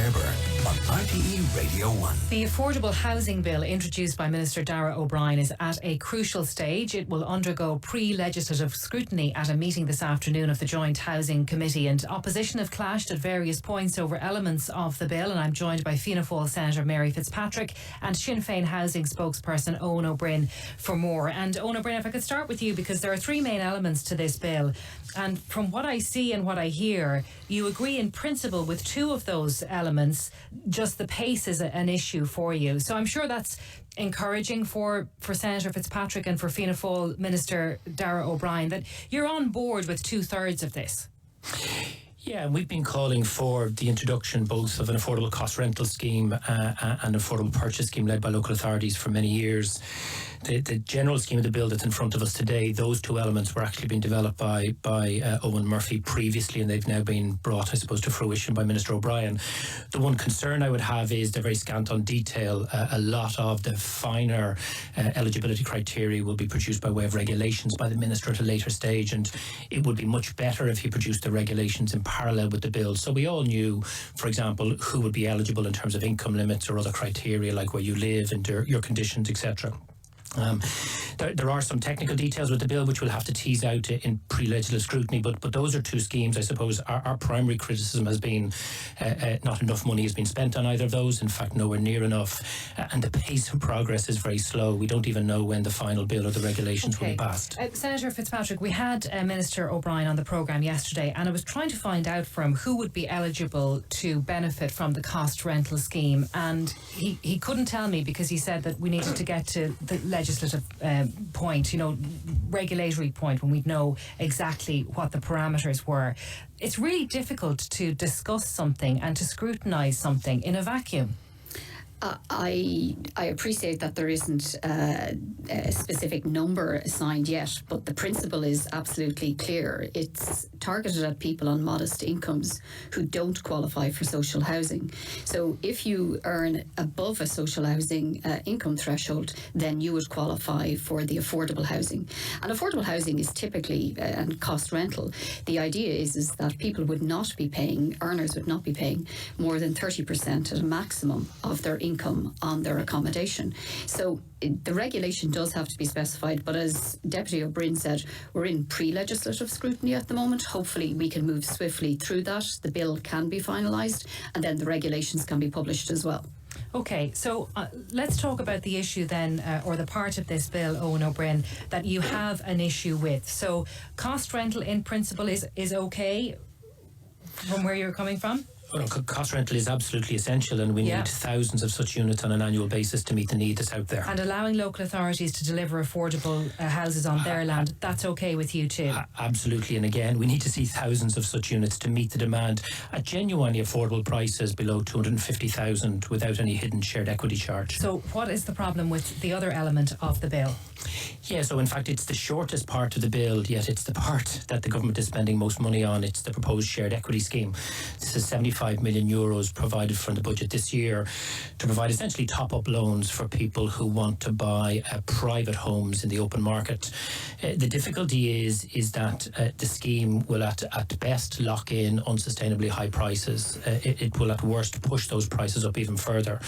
Fairburn on RTE Radio 1. The Affordable Housing Bill introduced by Minister Darragh O'Brien is at a crucial stage. It will undergo pre-legislative scrutiny at a meeting this afternoon of the Joint Housing Committee, and opposition have clashed at various points over elements of the bill. And I'm joined by Fianna Fáil Senator Mary Fitzpatrick and Sinn Féin Housing spokesperson Eoin Byrne for more. And Eoin Byrne, if I could start with you, because there are three main elements to this bill, and from what I see and what I hear, you agree in principle with two of those elements. Just the pace is an issue for you. So I'm sure that's encouraging for Senator Fitzpatrick and for Fianna Fáil Minister Darragh O'Brien, that you're on board with 2/3 of this. Yeah, and we've been calling for the introduction both of an affordable cost rental scheme and affordable purchase scheme led by local authorities for many years. The general scheme of the bill that's in front of us today, those two elements were actually being developed by Eoin Murphy previously, and they've now been brought, I suppose, to fruition by Minister O'Brien. The one concern I would have is they're very scant on detail. A lot of the finer eligibility criteria will be produced by way of regulations by the Minister at a later stage, and it would be much better if he produced the regulations in parallel with the bill. So we all knew, for example, who would be eligible in terms of income limits or other criteria like where you live and your conditions, etc. There are some technical details with the bill which we'll have to tease out in pre-legislative scrutiny, but those are two schemes. I suppose our primary criticism has been not enough money has been spent on either of those, in fact nowhere near enough, and the pace of progress is very slow. We don't even know when the final bill or the regulations will be passed. Senator Fitzpatrick, we had Minister O'Brien on the programme yesterday, and I was trying to find out from who would be eligible to benefit from the cost rental scheme, and he couldn't tell me because he said that we needed to get to the legislative point, regulatory point, when we'd know exactly what the parameters were. It's really difficult to discuss something and to scrutinise something in a vacuum. I appreciate that there isn't a specific number assigned yet, but the principle is absolutely clear. It's targeted at people on modest incomes who don't qualify for social housing. So if you earn above a social housing income threshold, then you would qualify for the affordable housing. And affordable housing is typically, and cost rental, the idea is that people would not be paying, earners would not be paying more than 30% at a maximum of their income on their accommodation. So the regulation does have to be specified, but as Deputy O'Brien said, we're in pre-legislative scrutiny at the moment. Hopefully we can move swiftly through that. The bill can be finalised and then the regulations can be published as well. Okay, so let's talk about the issue then, or the part of this bill, Eoin O'Brien, that you have an issue with. So cost rental in principle is okay from where you're coming from? Well, cost rental is absolutely essential, and we need thousands of such units on an annual basis to meet the need that's out there. And allowing local authorities to deliver affordable houses on their land, that's okay with you too? Absolutely, and again, we need to see thousands of such units to meet the demand at genuinely affordable prices below 250,000 without any hidden shared equity charge. So what is the problem with the other element of the bill? Yeah, so in fact it's the shortest part of the bill, yet it's the part that the government is spending most money on. It's the proposed shared equity scheme. This is 75 million euros provided from the budget this year to provide essentially top-up loans for people who want to buy private homes in the open market. The difficulty is that the scheme will at best lock in unsustainably high prices. It will at worst push those prices up even further.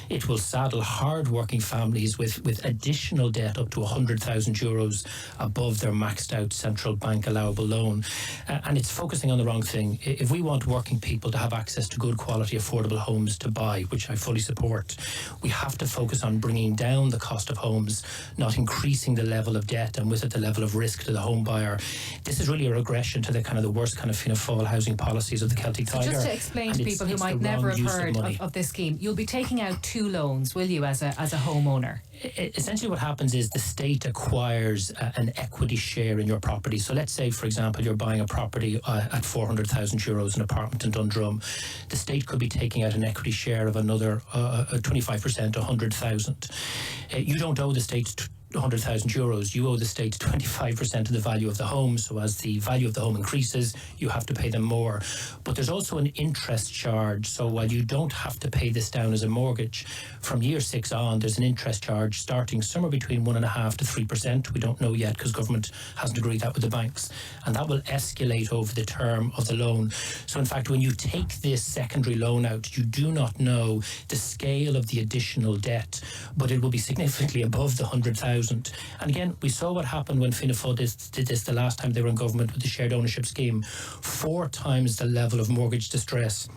It will saddle hard-working families with additional debt up to 100,000 euros above their maxed out central bank allowable loan. And it's focusing on the wrong thing. If we want working people to have access to good quality affordable homes to buy, which I fully support, we have to focus on bringing down the cost of homes, not increasing the level of debt and with it the level of risk to the home buyer. This is really a regression to the worst kind of Fianna Fáil housing policies of the Celtic Tiger. Just to explain to people who might never have heard of this scheme, you'll be taking out two loans, will you, as a homeowner? Essentially what happens is the state acquires an equity share in your property. So let's say, for example, you're buying a property at 400,000 euros, an apartment in Dundrum. The state could be taking out an equity share of another 25%, 100,000. You don't owe the state €100,000, you owe the state 25% of the value of the home. So as the value of the home increases, you have to pay them more. But there's also an interest charge. So while you don't have to pay this down as a mortgage, from year 6 on, there's an interest charge starting somewhere between 1.5% to 3%. We don't know yet because government hasn't agreed that with the banks. And that will escalate over the term of the loan. So in fact, when you take this secondary loan out, you do not know the scale of the additional debt, but it will be significantly above the 100,000. And again, we saw what happened when Fianna Fáil did this the last time they were in government with the shared ownership scheme. 4 times the level of mortgage distress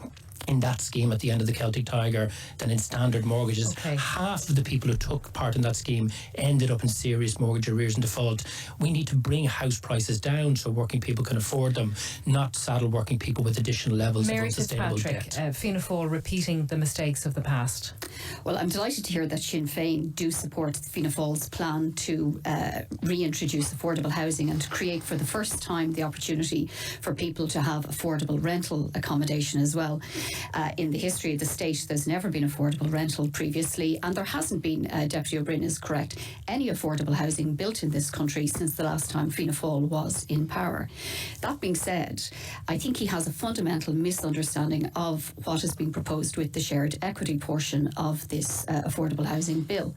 in that scheme at the end of the Celtic Tiger than in standard mortgages. Okay. Half of the people who took part in that scheme ended up in serious mortgage arrears and default. We need to bring house prices down so working people can afford them, not saddle working people with additional levels Mary of unsustainable Fitzpatrick, debt. Fianna Fáil repeating the mistakes of the past. Well, I'm delighted to hear that Sinn Féin do support Fianna Fáil's plan to reintroduce affordable housing and to create for the first time the opportunity for people to have affordable rental accommodation as well. In the history of the state, there's never been affordable rental previously, and there hasn't been, Deputy Byrne is correct, any affordable housing built in this country since the last time Fianna Fáil was in power. That being said, I think he has a fundamental misunderstanding of what is being proposed with the shared equity portion of this affordable housing bill.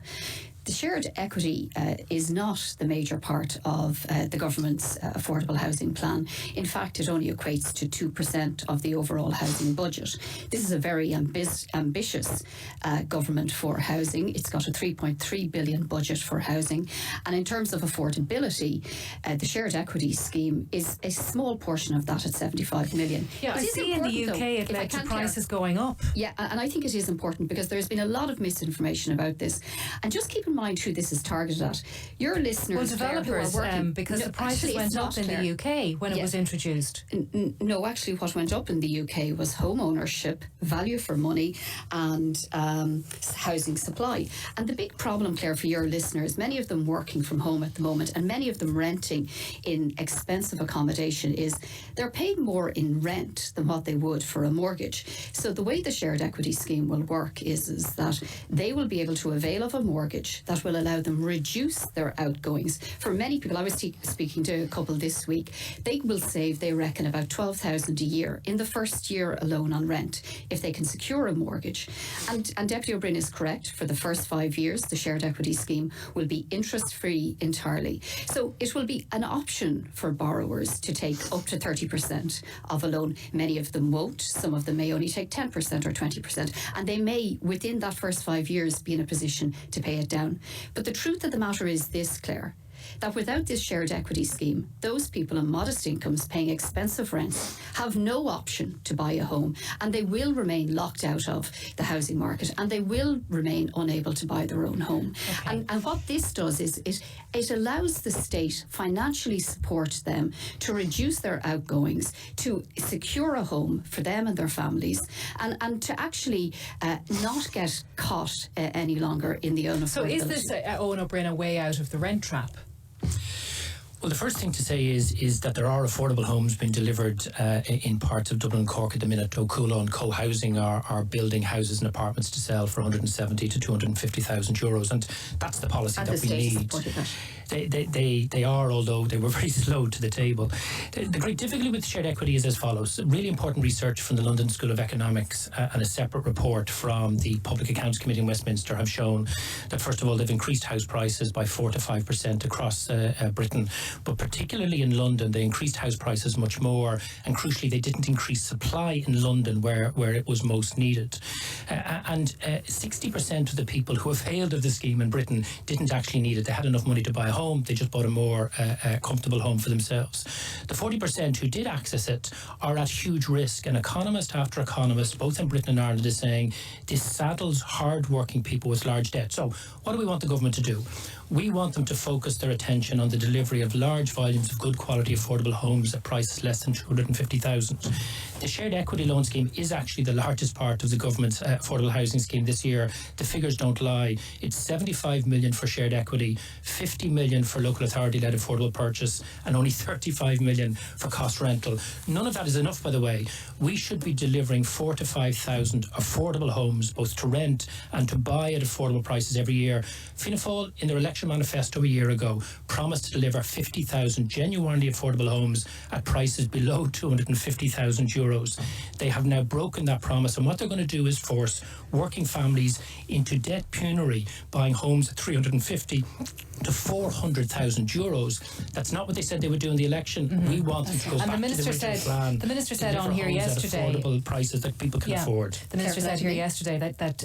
The shared equity is not the major part of the government's affordable housing plan. In fact, it only equates to 2% of the overall housing budget. This is a very ambitious government for housing. It's got a $3.3 billion budget for housing. And in terms of affordability, the shared equity scheme is a small portion of that at 75 million. Yeah, I see in the UK it led to prices going up. Yeah, and I think it is important because there's been a lot of misinformation about this. And just keep in mind who this is targeted at. Your listeners, well, developers, no, because the prices went up in the UK when it was introduced. No, actually, what went up in the UK was home ownership, value for money, and housing supply. And the big problem, Claire, for your listeners, many of them working from home at the moment, and many of them renting in expensive accommodation, is they're paying more in rent than what they would for a mortgage. So the way the shared equity scheme will work is that they will be able to avail of a mortgage that will allow them reduce their outgoings. For many people, I was speaking to a couple this week, they will save, they reckon, about $12,000 a year in the first year alone on rent if they can secure a mortgage. And Deputy Byrne is correct. For the first 5 years, the shared equity scheme will be interest-free entirely. So it will be an option for borrowers to take up to 30% of a loan. Many of them won't. Some of them may only take 10% or 20%. And they may, within that first 5 years, be in a position to pay it down. But the truth of the matter is this, Claire, that without this shared equity scheme, those people on modest incomes paying expensive rents have no option to buy a home, and they will remain locked out of the housing market, and they will remain unable to buy their own home. Okay. And what this does is it allows the state financially support them to reduce their outgoings, to secure a home for them and their families, and to actually not get caught any longer in the unaffordability. So is this, Owen O'Brien, a way out of the rent trap? Well, the first thing to say is that there are affordable homes being delivered in parts of Dublin and Cork at the minute. O'Coola and Co-Housing are building houses and apartments to sell for 170 to 250,000 euros, and that's the policy that we need. They are, although they were very slow to the table. The great difficulty with shared equity is as follows. Really important research from the London School of Economics and a separate report from the Public Accounts Committee in Westminster have shown that, first of all, they've increased house prices by 4 to 5% across Britain. But particularly in London, they increased house prices much more, and crucially, they didn't increase supply in London where it was most needed. And 60% of the people who availed of the scheme in Britain didn't actually need it. They had enough money to buy a home, they just bought a more comfortable home for themselves. The 40% who did access it are at huge risk, and economist after economist, both in Britain and Ireland, is saying this saddles hard-working people with large debt. So what do we want the government to do? We want them to focus their attention on the delivery of large volumes of good quality affordable homes at prices less than 250,000. The shared equity loan scheme is actually the largest part of the government's affordable housing scheme this year. The figures don't lie. It's 75 million for shared equity, 50 million for local authority-led affordable purchase, and only 35 million for cost rental. None of that is enough, by the way. We should be delivering 4,000 to 5,000 affordable homes, both to rent and to buy at affordable prices every year. Fianna Fáil, in their election election manifesto a year ago promised to deliver 50,000 genuinely affordable homes at prices below €250,000. They have now broken that promise, and what they're going to do is force working families into debt penury, buying homes at 350 to €400,000. That's not what they said they would do in the election. We want them to go back to the original plan. The Minister said on here yesterday, at affordable prices that people can afford. The Minister said here yesterday that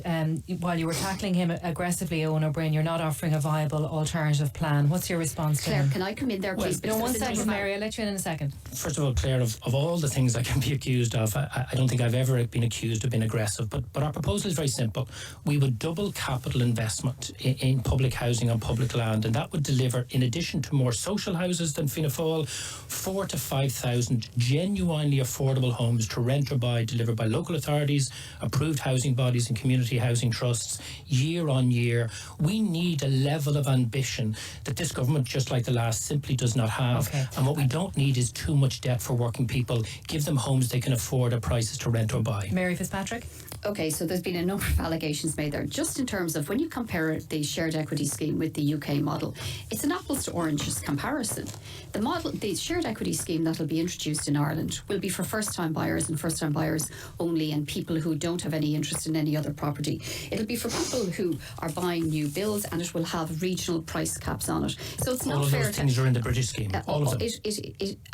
while you were tackling him aggressively, Owen O'Brien, you're not offering a viable alternative plan. What's your response to Claire, him? can I come in there, please? No, one second, Mary. I'll let you in a second. First of all, Claire, of all the things I can be accused of, I don't think I've ever been accused of being aggressive. But our proposal is very simple. We would double capital investment in public housing on public land, and that would deliver, in addition to more social houses than Fianna Fáil, 4,000 to 5,000 genuinely affordable homes to rent or buy, delivered by local authorities, approved housing bodies and community housing trusts, year on year. We need a level of ambition that this government, just like the last, simply does not have. Okay. And what we don't need is too much debt for working people. Give them homes they can afford at prices to rent or buy. Mary Fitzpatrick? Okay, so there's been a number of allegations made there. Just in terms of when you compare the shared equity scheme with the UK model, it's an apples to oranges comparison. The shared equity scheme that will be introduced in Ireland will be for first-time buyers and first-time buyers only, and people who don't have any interest in any other property. It'll be for people who are buying new builds, and it will have regional price caps on it. So it's not fair. All of those things are in the British scheme. All of them.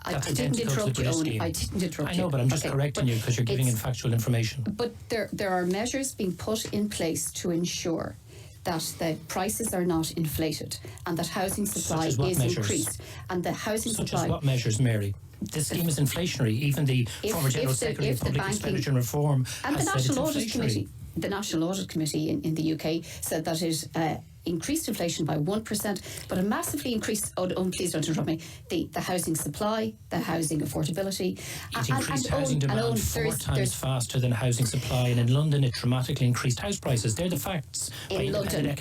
I didn't interrupt you, Owen. I didn't interrupt you. I know, but I'm just correcting you because you're giving in factual information. But there are measures being put in place to ensure that the prices are not inflated and that housing supply is increased. And the housing supply... Such as what measures, Mary? This scheme is inflationary. Even the former General Secretary of Public Expenditure and Reform and has the said it's National Audit inflationary. Committee. The National Audit Committee in the UK said that it increased inflation by 1%, but it massively increased, please don't interrupt me, the housing supply, the housing affordability. It increased housing demand four times faster than housing supply, and in London it dramatically increased house prices. They're the facts. In London,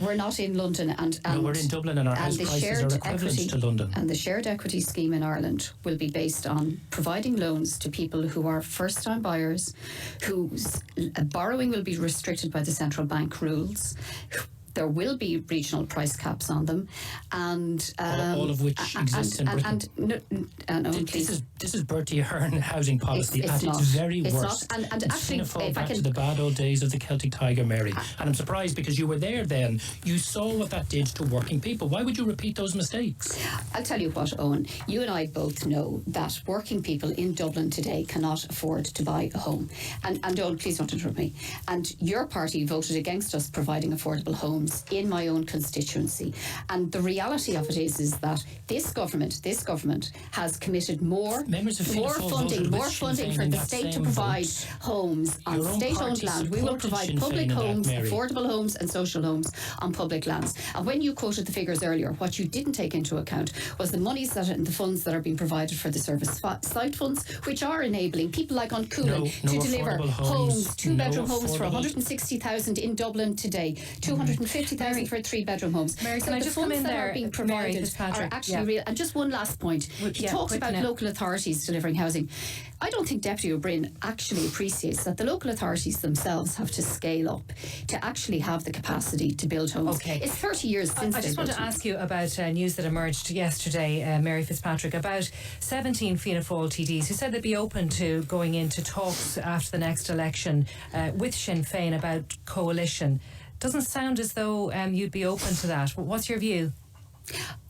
we're not in London, and no, we're in Dublin, and our house prices are equivalent to London. And the shared equity scheme in Ireland will be based on providing loans to people who are first-time buyers, whose borrowing will be restricted by the central bank rules. There will be regional price caps on them, and all of which exists in Britain. This is Bertie Ahern housing policy at its very worst. And actually, if back to the bad old days of the Celtic Tiger, Mary. And I'm surprised because you were there then. You saw what that did to working people. Why would you repeat those mistakes? I'll tell you what, Owen. You and I both know that working people in Dublin today cannot afford to buy a home. And Owen, please don't interrupt me. And your party voted against us providing affordable homes in my own constituency, and the reality of it is that this government has committed more funding for the state to provide homes on state-owned land. We will provide public homes, affordable homes and social homes on public lands. And when you quoted the figures earlier, what you didn't take into account was the monies and the funds that are being provided for the service site funds, which are enabling people like on Coolan to deliver homes, two-bedroom homes for 160,000 in Dublin today, 250,000 for 3-bedroom homes. Mary, so can I the just funds come in that there? are being provided are actually real. And just one last point. He talks about local authorities delivering housing. I don't think Deputy O'Brien actually appreciates that the local authorities themselves have to scale up to actually have the capacity to build homes. Okay. It's 30 years since I just want to ask you about news that emerged yesterday, Mary Fitzpatrick, about 17 Fianna Fáil TDs who said they'd be open to going into talks after the next election with Sinn Féin about coalition. Doesn't sound as though you'd be open to that. What's your view?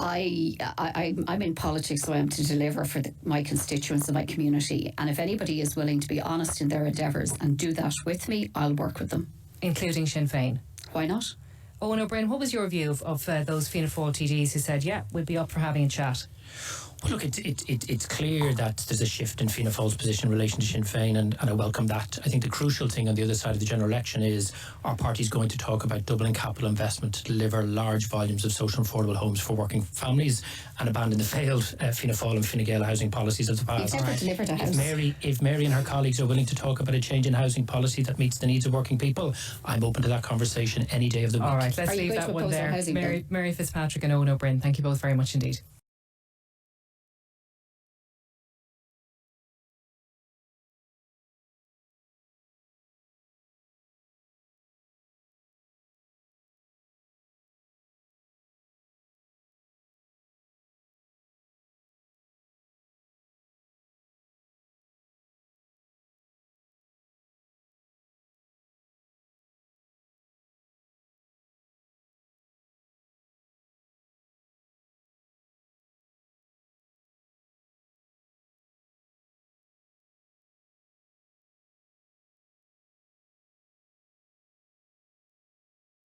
I'm in politics, so I am to deliver for my constituents and my community. And if anybody is willing to be honest in their endeavours and do that with me, I'll work with them. Including Sinn Féin? Why not? Owen O'Brien, what was your view of those Fianna Fáil TDs who said, yeah, we'd be up for having a chat? Well, look, it's clear that there's a shift in Fianna Fáil's position in relation to Sinn Féin, and I welcome that. I think the crucial thing on the other side of the general election is our party's going to talk about doubling capital investment to deliver large volumes of social and affordable homes for working families and abandon the failed Fianna Fáil and Fine Gael housing policies of the past. You've never delivered a house. If Mary and her colleagues are willing to talk about a change in housing policy that meets the needs of working people, I'm open to that conversation any day of the week. All right, let's leave that one there. Mary Fitzpatrick and Owen O'Brien, thank you both very much indeed.